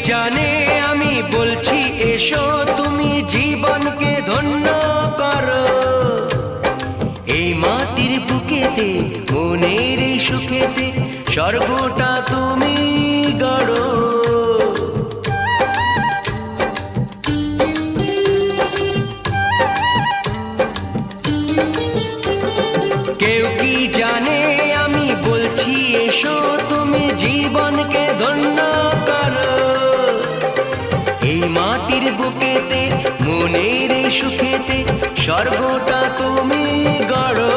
জানে আমি বলছি এসো তুমি জীবনকে ধন্য করো। এই মাটির বুকেতে মনের এই সুখেতে স্বর্গটা তুমি গড়ো। কেউ কি জানে আমি বলছি এসো তুমি জীবনকে ধন্য করো। এই মাটির বুকেতে মনের এই সুখেতে স্বর্গটা তুমি গড়ো।